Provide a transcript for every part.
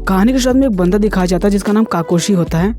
कहानी के शुरुआत में एक बंदा दिखाया जाता है जिसका नाम काकोशी होता है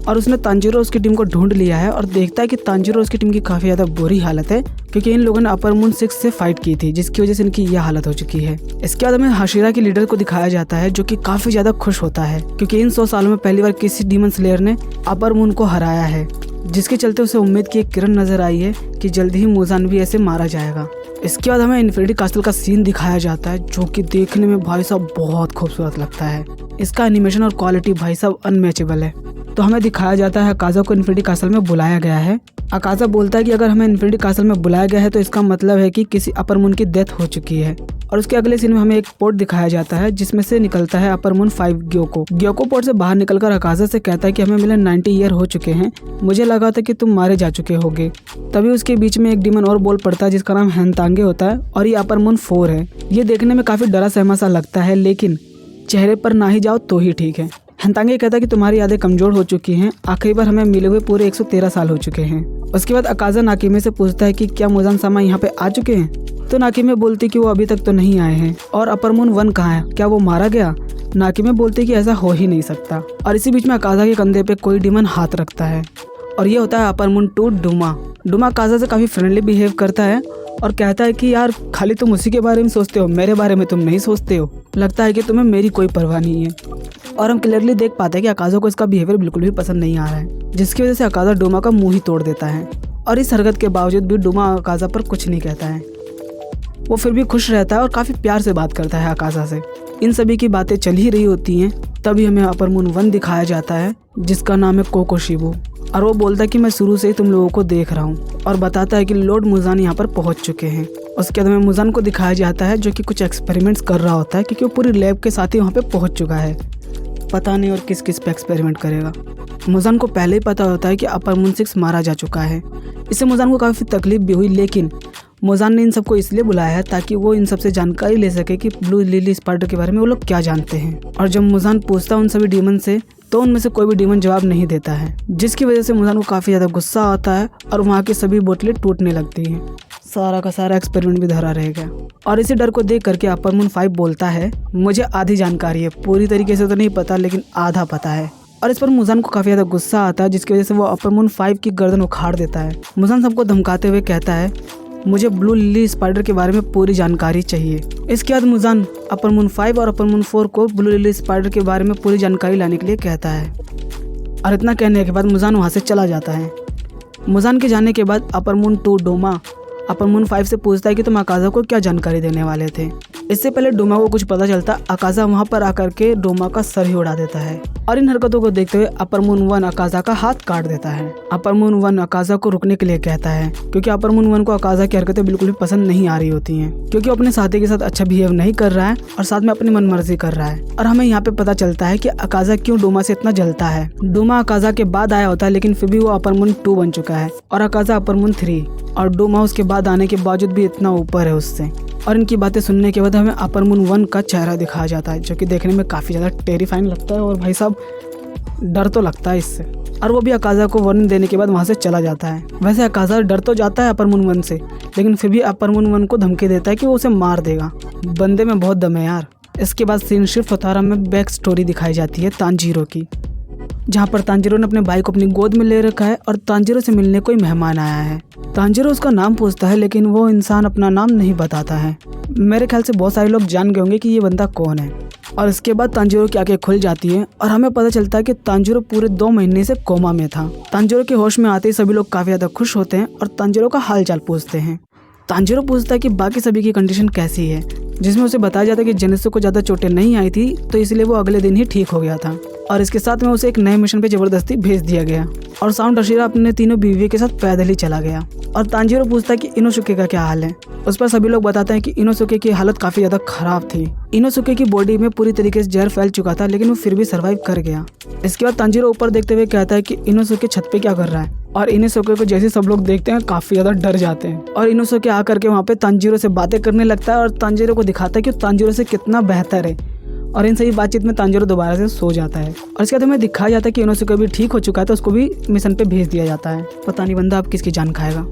और उसने तांजीरो उसकी टीम को ढूंढ लिया है और देखता है कि तांजीरो उसकी टीम की काफ़ी ज़्यादा बुरी हालत है क्योंकि इन लोगों ने अपर मून 6 से फाइट की थी जिसकी वजह से इनकी यह हालत हो चुकी है। इसके बाद हमें हाशिरा की लीडर को दिखाया जाता है जो कि काफ़ी ज़्यादा खुश होता है क्योंकि इन 100 सालों में पहली बार किसी डीमन स्लेयर ने अपर मून को हराया है, जिसके चलते उसे उम्मीद की एक किरण नजर आई है कि जल्दी ही मुजान भी ऐसे मारा जाएगा। इसके बाद हमें इन्फिनिटी कास्टल का सीन दिखाया जाता है जो कि देखने में भाई साहब बहुत खूबसूरत लगता है। इसका एनिमेशन और क्वालिटी भाई साहब अनमैचेबल है। तो हमें दिखाया जाता है अकाज़ा को इन्फिनिटी कास्टल में बुलाया गया है। अकाज़ा बोलता है कि अगर हमें इन्फिनिटी कास्टल में बुलाया गया है तो इसका मतलब है कि किसी अपर मून की डेथ हो चुकी है। और उसके अगले सीन में हमें एक पोर्ट दिखाया जाता है जिसमें से निकलता है अपर मून 5 ग्योको पोर्ट से बाहर निकलकर अकाज़ा से कहता है कि हमें मिले 90 ईयर हो चुके हैं, मुझे लगा था कि तुम मारे जा चुके होगे। तभी उसके बीच में एक डीमन और बोल पड़ता है जिसका नाम हैंतांगे होता है और ये अपर मून 4 है। ये देखने में काफ़ी डरा सहमा सा लगता है लेकिन चेहरे पर ना ही जाओ तो ही ठीक है। हैंतांगे कहता है कि तुम्हारी यादें कमजोर हो चुकी हैं, आखिरी बार हमें मिले हुए पूरे 113 साल हो चुके हैं। उसके बाद अकाज़ा नाकिमे से पूछता है कि क्या मुजान सामा यहाँ पे आ चुके हैं, तो नाकिमे बोलती कि वो अभी तक तो नहीं आए हैं। और अपर मून 1 कहाँ है, क्या वो मारा गया? नाकिमे बोलती कि ऐसा हो ही नहीं सकता। और इसी बीच में अकाज़ा के कंधे पे कोई डीमन हाथ रखता है और ये होता है अपर मून 2 डूमा अकाज़ा से काफ़ी फ्रेंडली बिहेव करता है और कहता है कि यार खाली तुम उसी के बारे में सोचते हो, मेरे बारे में तुम नहीं सोचते हो, लगता है कि तुम्हें मेरी कोई परवाह नहीं है। और हम क्लियरली देख पाते हैं कि अकाज़ा को इसका बिहेवियर बिल्कुल भी पसंद नहीं आ रहा है, जिसकी वजह से अकाज़ा डूमा का मुंह ही तोड़ देता है। और इस हरकत के बावजूद भी डूमा अकाज़ा पर कुछ नहीं कहता है, वो फिर भी खुश रहता है और काफ़ी प्यार से बात करता है अकाज़ा से। इन सभी की बातें चल ही रही होती हैं तभी हमें अपर मून 1 दिखाया जाता है जिसका नाम है कोकोशिबू। और वो बोलता है कि मैं शुरू से ही तुम लोगों को देख रहा हूँ और बताता है कि लॉर्ड मुजान यहाँ पर पहुँच चुके हैं। उसके बाद हमें मुजान को दिखाया जाता है जो कि कुछ एक्सपेरिमेंट्स कर रहा होता है क्योंकि वो पूरी लैब के साथ ही वहाँ पे पहुँच चुका है। पता नहीं और किस किस पे एक्सपेरिमेंट करेगा। मुजान को पहले ही पता होता है कि अपर मून 6 मारा जा चुका है। इससे मुजान को काफ़ी तकलीफ भी हुई लेकिन मुजान ने इन सबको इसलिए बुलाया है ताकि वो इन सबसे जानकारी ले सके कि ब्लू लिली स्पाइडर के बारे में वो लोग क्या जानते हैं। और जब मुजान पूछता है उन सभी डीमन से तो उनमें से कोई भी डीमन जवाब नहीं देता है, जिसकी वजह से मुजान को काफ़ी ज़्यादा गुस्सा आता है और वहाँ की सभी बोतलें टूटने लगती हैं। सारा का सारा एक्सपेरिमेंट भी धरा रह गया। और इसी डर को देख करके अपर मून 5 बोलता है मुझे आधी जानकारी है, पूरी तरीके से तो नहीं पता लेकिन आधा पता है। और इस पर मुजान को काफ़ी ज़्यादा गुस्सा आता है जिसकी वजह से वो अपर मून 5 की गर्दन उखाड़ देता है। मुजान सबको धमकाते हुए कहता है मुझे ब्लू लिली स्पाइडर के बारे में पूरी जानकारी चाहिए। इसके बाद मुजान अपर मून 5 और अपर मून 4 को ब्लू लिली स्पाइडर के बारे में पूरी जानकारी लाने के लिए कहता है। और इतना कहने के बाद मुजान वहाँ से चला जाता है। मुजान के जाने के बाद upper moon 2 Doma upper moon 5 से पूछता है कि तुम अकाज़ा को क्या जानकारी देने वाले थे। इससे पहले डोमा को कुछ पता चलता अकाज़ा वहाँ पर आकर के डोमा का सर ही उड़ा देता है। और इन हरकतों को देखते हुए अपर मून 1 अकाज़ा का हाथ काट देता है। अपर मून 1 अकाज़ा को रुकने के लिए कहता है क्योंकि अपर मून 1 को अकाज़ा की हरकतें बिल्कुल भी पसंद नहीं आ रही होती हैं क्योंकि अपने साथी के साथ अच्छा बिहेव नहीं कर रहा है और साथ में अपनी मनमर्जी कर रहा है। और हमें यहाँ पे पता चलता है कि अकाज़ा क्यों डोमा से इतना जलता है। डोमा अकाज़ा के बाद आया होता है लेकिन फिर भी वो अपर मून 2 बन चुका है और अकाज़ा अपर मून 3 और डोमा उसके बाद आने के बावजूद भी इतना ऊपर है उससे। और इनकी बातें सुनने के बाद हमें अपर मून 1 का चेहरा दिखाया जाता है जो कि देखने में काफ़ी ज़्यादा टेरिफाइंग लगता है और भाई साहब डर तो लगता है इससे। और वो भी अकाज़ा को वार्निंग देने के बाद वहाँ से चला जाता है। वैसे अकाज़ा डर तो जाता है अपर मून 1 से लेकिन फिर भी अपर मून 1 को धमकी देता है कि वो उसे मार देगा। बंदे में बहुत दम है यार। इसके बाद सीन शिफ्ट होता है और हमें बैक स्टोरी दिखाई जाती है तांजीरो की, जहाँ पर तांजीरो ने अपने भाई को अपनी गोद में ले रखा है और तांजीरो से मिलने कोई मेहमान आया है। तांजीरो उसका नाम पूछता है लेकिन वो इंसान अपना नाम नहीं बताता है। मेरे ख्याल से बहुत सारे लोग जान गए होंगे कि ये बंदा कौन है। और इसके बाद तांजीरो की आंखें खुल जाती है और हमें पता चलता है कि तांजीरो पूरे 2 महीने से कोमा में था। तांजीरो के होश में आते ही सभी लोग काफ़ी ज़्यादा खुश होते हैं और तांजीरो का हाल चाल पूछते हैं। तांजीरो पूछता है कि बाकी सभी की कंडीशन कैसी है, जिसमें उसे बताया जाता है कि जेनिसो को ज़्यादा चोटें नहीं आई थी तो इसलिए वो अगले दिन ही ठीक हो गया था। और इसके साथ में उसे एक नए मिशन पे ज़बरदस्ती भेज दिया गया और साउंड अशीरा अपने तीनों बीवी के साथ पैदल ही चला गया। और तांजीरो पूछता है कि इनोसुके का क्या हाल है। उस पर सभी लोग बताते हैं कि इनोसुके की हालत काफ़ी ज़्यादा खराब थी। इनोसुके की बॉडी में पूरी तरीके से जहर फैल चुका था लेकिन वो फिर भी सर्वाइव कर गया। इसके बाद तांजीरो ऊपर देखते हुए कहता है कि इनोसुके छत पे क्या कर रहा है। और इनोसुके को जैसे सब लोग देखते हैं काफ़ी ज़्यादा डर जाते हैं। और इनोसुके आकर के वहाँ पे तांजीरो से बातें करने लगता है और तांजीरो को दिखाता है कि तांजीरो से कितना बेहतर है। और इन सही बातचीत में तांजीरो दोबारा से सो जाता है। और इसके बाद हमें दिखाया जाता है कि इनोसुके भी ठीक हो चुका है तो उसको भी मिशन पे भेज दिया जाता है। पता नहीं बंदा अब किसकी जान खाएगा।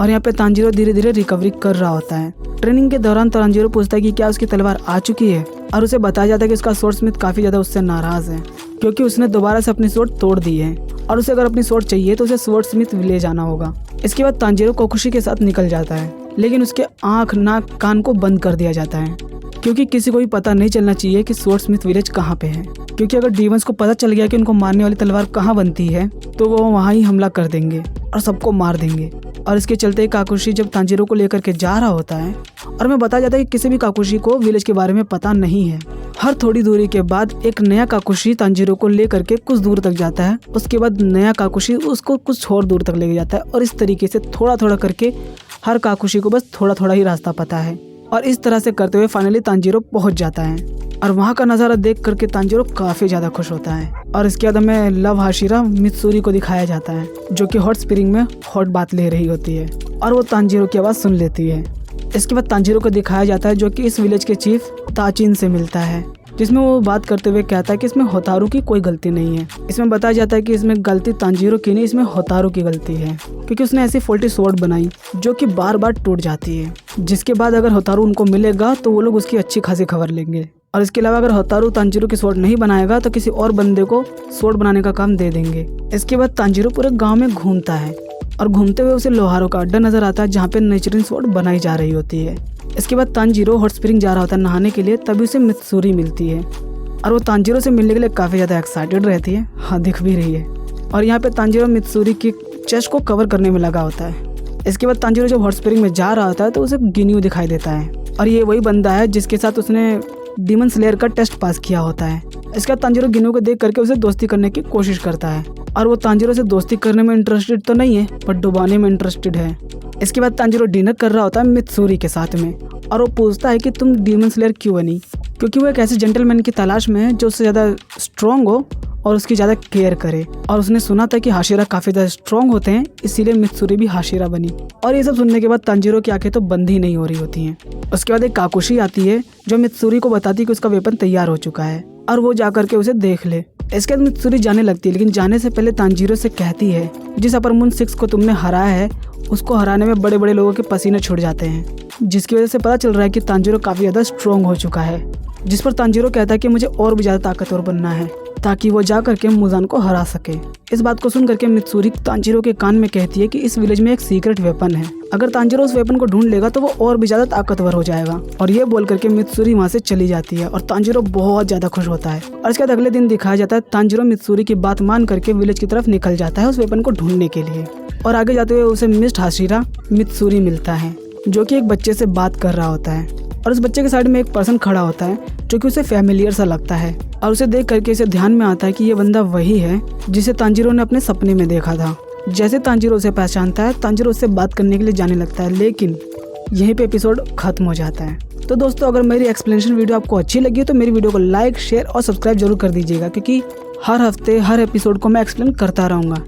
और यहाँ पे तांजीरो धीरे धीरे रिकवरी कर रहा होता है। ट्रेनिंग के दौरान तांजीरो पूछता है कि क्या उसकी तलवार आ चुकी है और उसे बताया जाता है कि उसका स्वॉर्ड स्मिथ काफ़ी ज़्यादा उससे नाराज़ है क्योंकि उसने दोबारा से अपनी स्वॉर्ड तोड़ दी है और उसे अगर अपनी स्वॉर्ड चाहिए तो उसे स्वॉर्ड स्मिथ ले जाना होगा। इसके बाद तांजीरो काकुशी के साथ निकल जाता है, लेकिन उसके आँख नाक कान को बंद कर दिया जाता है क्योंकि किसी को भी पता नहीं चलना चाहिए कि स्वॉर्ड स्मिथ विलेज कहाँ पे है, क्योंकि अगर डीमंस को पता चल गया कि उनको मारने वाली तलवार कहाँ बनती है तो वो वहाँ ही हमला कर देंगे और सबको मार देंगे। और इसके चलते काकुशी जब तांजीरो को लेकर के जा रहा होता है और हमें बताया जाता है कि किसी भी काकुशी को विलेज के बारे में पता नहीं है। हर थोड़ी दूरी के बाद एक नया काकुशी तांजीरो को लेकर के कुछ दूर तक जाता है, उसके बाद नया काकुशी उसको कुछ और दूर तक लेके जाता है और इस तरीके से थोड़ा थोड़ा करके हर काकुशी को बस थोड़ा थोड़ा ही रास्ता पता है और इस तरह से करते हुए फाइनली तांजीरो पहुंच जाता है और वहाँ का नज़ारा देख करके तांजीरो काफ़ी ज़्यादा खुश होता है। और इसके बाद हमें लव हाशिरा मित्सुरी को दिखाया जाता है जो कि हॉट स्प्रिंग में हॉट बात ले रही होती है और वो तांजीरो की आवाज़ सुन लेती है। इसके बाद तांजीरो को दिखाया जाता है जो कि इस विलेज के चीफ ताचिन से मिलता है, जिसमें वो बात करते हुए कहता है कि इसमें होतारू की कोई गलती नहीं है। इसमें बताया जाता है कि इसमें गलती तांजीरो की नहीं, इसमें होतारू की गलती है क्योंकि उसने ऐसी फॉल्टी स्वॉर्ड बनाई जो कि बार बार टूट जाती है, जिसके बाद अगर होतारू उनको मिलेगा तो वो लोग उसकी अच्छी खासी खबर लेंगे। और इसके अलावा अगर होतारू तांजीरो की स्वॉर्ड नहीं बनाएगा तो किसी और बंदे को स्वॉर्ड बनाने का काम दे देंगे। इसके बाद तांजीरो पूरे गाँव में घूमता है और घूमते हुए उसे लोहारों का अड्डा नजर आता है जहाँ पे नेचुरल स्वॉर्ड बनाई जा रही होती है। इसके बाद तांजीरो हॉट स्प्रिंग जा रहा होता है नहाने के लिए, तभी उसे मित्सुरी मिलती है और वो तांजीरो से मिलने के लिए काफ़ी ज़्यादा एक्साइटेड रहती है। हाँ, दिख भी रही है। और यहाँ पे तांजीरो मित्सुरी की चेस्ट को कवर करने में लगा होता है। इसके बाद तांजीरो जब हॉट स्प्रिंग में जा रहा होता है तो उसे गिन्यू दिखाई देता है और ये वही बंदा है जिसके साथ उसने डीमन स्लेयर का टेस्ट पास किया होता है। इसके बाद तांजीरो गिन्यू को देख करके उसे दोस्ती करने की कोशिश करता है और वो तांजीरो से दोस्ती करने में इंटरेस्टेड तो नहीं है पर डुबाने में इंटरेस्टेड है। इसके बाद तांजीरो डिनर कर रहा होता है मित्सुरी के साथ में और वो पूछता है कि तुम डीमन स्लेयर क्यों बनी, क्योंकि वो एक ऐसे जेंटलमैन की तलाश में है जो उससे ज़्यादा स्ट्रॉन्ग हो और उसकी ज़्यादा केयर करे। और उसने सुना था कि हाशिरा काफ़ी ज़्यादा स्ट्रॉन्ग होते हैं, इसीलिए मित्सुरी भी हाशिरा बनी। और ये सब सुनने के बाद तांजीरो की आंखें तो बंद ही नहीं हो रही होती हैं। उसके बाद एक काकुशी आती है जो मित्सुरी को बताती है कि उसका वेपन तैयार हो चुका है और वो जा करके उसे देख ले। इसके बाद मित्सुरी जाने लगती है, लेकिन जाने से पहले तांजीरो से कहती है जिस अपर मून 6 को तुमने हराया है उसको हराने में बड़े बड़े लोगों के पसीने छूट जाते हैं, जिसकी वजह से पता चल रहा है कि तांजीरो काफ़ी ज़्यादा स्ट्रॉन्ग हो चुका है। जिस पर तांजीरो कहता है कि मुझे और भी ज़्यादा ताकतवर बनना है ताकि वो जा करके मुजान को हरा सके। इस बात को सुन करके मित्सुरी तांजीरो के कान में कहती है कि इस विलेज में एक सीक्रेट वेपन है, अगर तांजीरो उस वेपन को ढूंढ लेगा तो वो और भी ज़्यादा ताकतवर हो जाएगा। और ये बोल करके मित्सुरी वहाँ से चली जाती है और तांजीरो बहुत ज़्यादा खुश होता है। और इसके बाद अगले दिन दिखाया जाता है तांजीरो मित्सुरी की बात मान करके विलेज की तरफ निकल जाता है उस वेपन को ढूंढने के लिए। और आगे जाते हुए उसे मिस्ट हाशिरा मित्सुरी मिलता है जो कि एक बच्चे से बात कर रहा होता है और उस बच्चे के साइड में एक पर्सन खड़ा होता है जो कि उसे फैमिलियर सा लगता है और उसे देख करके इसे ध्यान में आता है कि ये बंदा वही है जिसे तांजीरो ने अपने सपने में देखा था। जैसे तांजीरो उसे पहचानता है, तांजीरो उससे बात करने के लिए जाने लगता है, लेकिन यहीं पे एपिसोड खत्म हो जाता है। तो दोस्तों, अगर मेरी एक्सप्लेनेशन वीडियो आपको अच्छी लगी तो मेरी वीडियो को लाइक, शेयर और सब्सक्राइब जरूर कर दीजिएगा, क्योंकि हर हफ्ते हर एपिसोड को मैं एक्सप्लेन करता रहूँगा।